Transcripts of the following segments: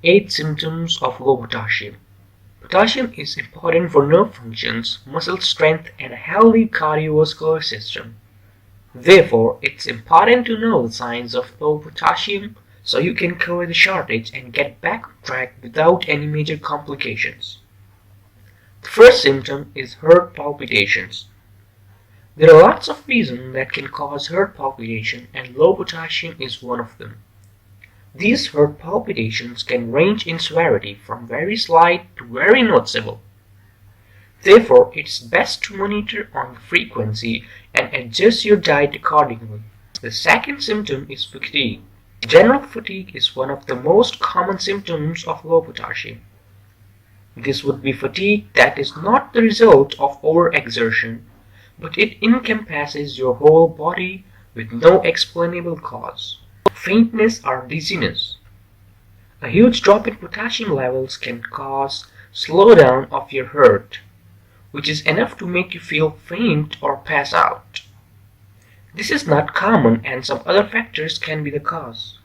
8 symptoms of low potassium. Potassium is important for nerve functions, muscle strength, and a healthy cardiovascular system. Therefore, it's important to know the signs of low potassium so you can cover the shortage and get back on track without any major complications. The first symptom is heart palpitations. There are lots of reasons that can cause heart palpitation, and low potassium is one of them. These heart palpitations can range in severity from very slight to very noticeable. Therefore, it's best to monitor on the frequency and adjust your diet accordingly. The second symptom is fatigue. General fatigue is one of the most common symptoms of low potassium. This would be fatigue that is not the result of overexertion, but it encompasses your whole body with no explainable cause. Faintness or dizziness. A huge drop in potassium levels can cause slowdown of your heart, which is enough to make you feel faint or pass out. This is not common and some other factors can be the cause.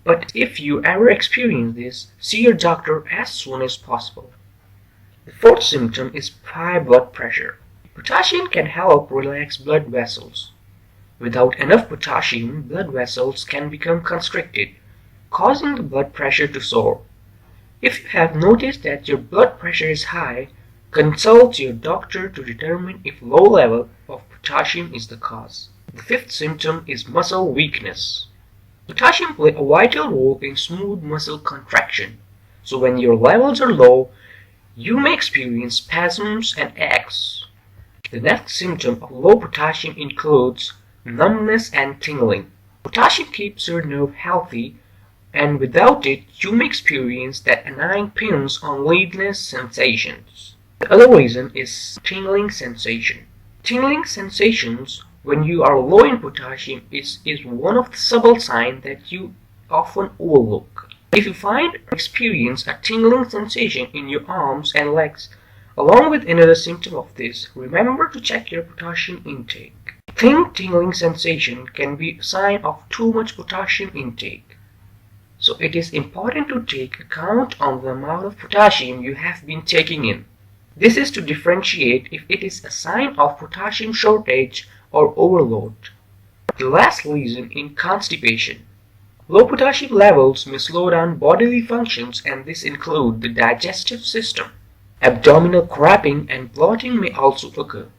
But if you ever experience this, see your doctor as soon as possible. The fourth symptom is high blood pressure. Potassium can help relax blood vessels. Without enough potassium, blood vessels can become constricted, causing the blood pressure to soar. If you have noticed that your blood pressure is high, consult your doctor to determine if low level of potassium is the cause. The fifth symptom is muscle weakness. Potassium plays a vital role in smooth muscle contraction, so when your levels are low, you may experience spasms and aches. The next symptom of low potassium includes numbness and tingling. Potassium keeps your nerve healthy, and without it, you may experience that annoying pins on leadness sensations. The other reason is tingling sensation. Tingling sensations when you are low in potassium is one of the subtle signs that you often overlook. If you find or experience a tingling sensation in your arms and legs, along with another symptom of this, remember to check your potassium intake. Thin tingling sensation can be a sign of too much potassium intake. So it is important to take account on the amount of potassium you have been taking in. This is to differentiate if it is a sign of potassium shortage or overload. The last reason is constipation. Low potassium levels may slow down bodily functions, and this includes the digestive system. Abdominal cramping and bloating may also occur.